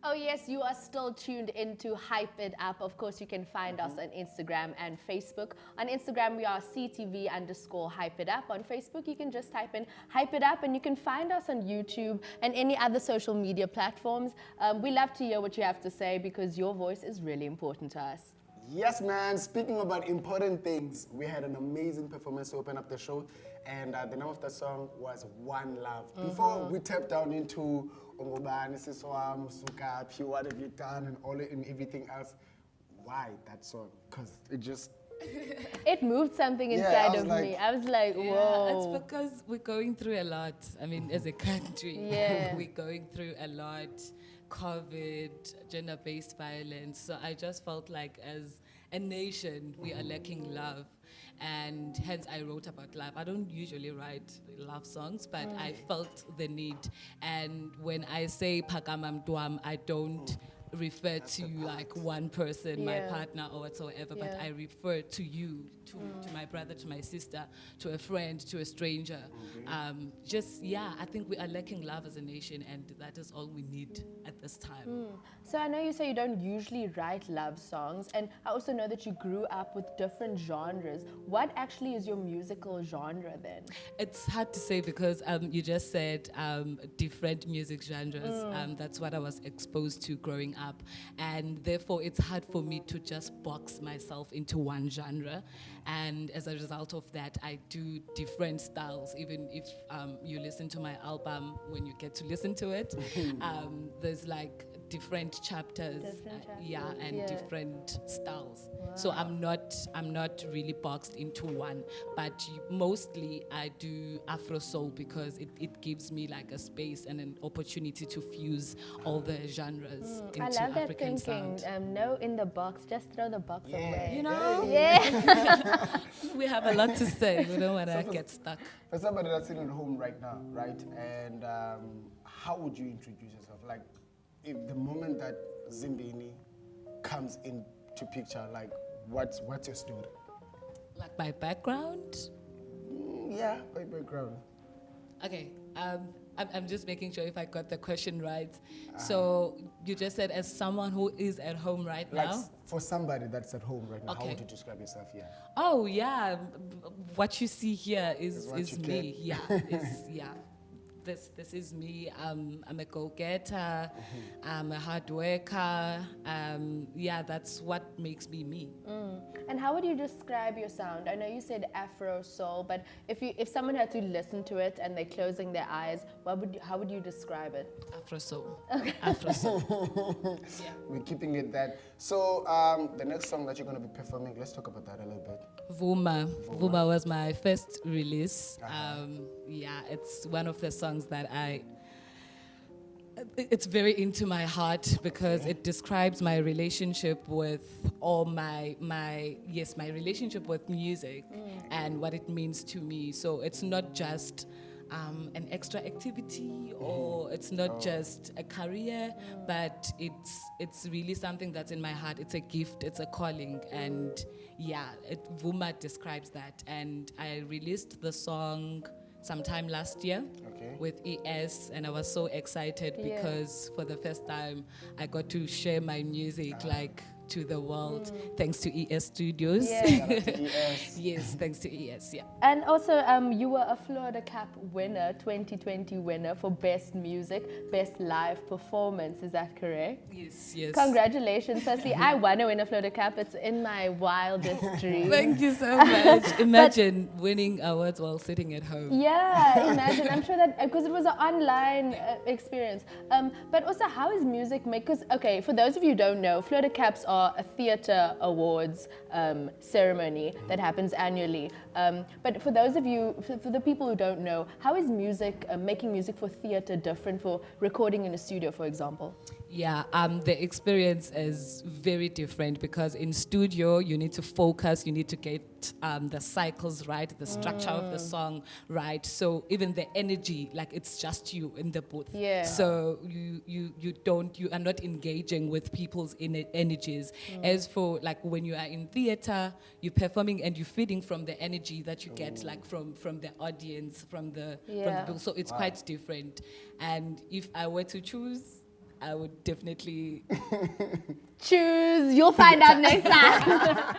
Oh yes, you are still tuned into Hype It Up. Of course, you can find us on Instagram and Facebook. On Instagram, we are CTV_Hype It Up. On Facebook, you can just type in Hype It Up, and you can find us on YouTube and any other social media platforms. We love to hear what you have to say because your voice is really important to us. Yes, man. Speaking about important things, we had an amazing performance to open up the show, and the name of the song was One Love. Before we tap down into Ongobani, Siswam, Sukapi, what have you done, and everything else, why that song? Because it just... It moved something inside of me. I was like, whoa. Yeah, it's because we're going through a lot. I mean, as a country, we're going through a lot. COVID, gender-based violence. So I just felt like as a nation, we are lacking love. And hence I wrote about love. I don't usually write love songs, but I felt the need. And when I say Pakamam Duam, I don't refer to like one person, my partner or whatsoever, but I refer to you, to my brother, to my sister, to a friend, to a stranger. I think we are lacking love as a nation, and that is all we need at this time. So I know you say you don't usually write love songs, and I also know that you grew up with different genres. What actually is your musical genre then? It's hard to say because you just said different music genres. That's what I was exposed to growing up, and therefore it's hard for me to just box myself into one genre. And as a result of that, I do different styles. Even if you listen to my album, when you get to listen to it, there's like different chapters, different styles. Wow. So I'm not really boxed into one, but mostly I do Afro soul because it gives me like a space and an opportunity to fuse all the genres into I love that African thinking. sound. No in the box, just throw the box away. You know? Yeah. We have a lot to say. We don't want to get stuck. For somebody that's sitting at home right now, right? And how would you introduce yourself? Like, if the moment that Zimbini comes into picture, like, what's your story? Like my background? Yeah, my background. Okay, I'm just making sure if I got the question right. So you just said as someone who is at home right like now? For somebody that's at home right now, Okay. how would you describe yourself here? Oh yeah, what you see here is what you me. Yeah, This is me. I'm a go-getter. I'm a hard worker. That's what makes me me. And how would you describe your sound? I know you said Afro soul, but if someone had to listen to it and they're closing their eyes, how would you describe it? Afro soul. Okay. Afro soul. Yeah. We're keeping it that. So the next song that you're going to be performing, let's talk about that a little bit. Vuma was my first release. It's one of the songs that it's very into my heart because it describes my relationship with my relationship with music and what it means to me. So it's not just an extra activity or it's not just a career, but it's really something that's in my heart. It's a gift, it's a calling, and Vuma describes that. And I released the song sometime last year with ES, and I was so excited because for the first time I got to share my music to the world thanks to ES Studios. Yes, thanks to ES, And also, you were a Florida Cup winner, 2020 winner for Best Music, Best Live Performance. Is that correct? Yes. Congratulations. Firstly, I want to win a Florida Cup. It's in my wildest dreams. Thank you so much. Imagine winning awards while sitting at home. Yeah, imagine. I'm sure that, because it was an online experience. But also, how is music made? Because, okay, for those of you who don't know, Florida Cups are a theatre awards ceremony that happens annually. But for those of you, for the people who don't know, how is music, making music for theatre different for recording in a studio, for example? Yeah, the experience is very different because in studio you need to focus, you need to get the cycles right, the structure of the song right. So even the energy, like it's just you in the booth. Yeah. So you are not engaging with people's energies. As for like when you are in theater, you're performing and you're feeding from the energy that you get like from the audience, from the people. So it's quite different. And if I were to choose, I would definitely Choose. You'll find out next time.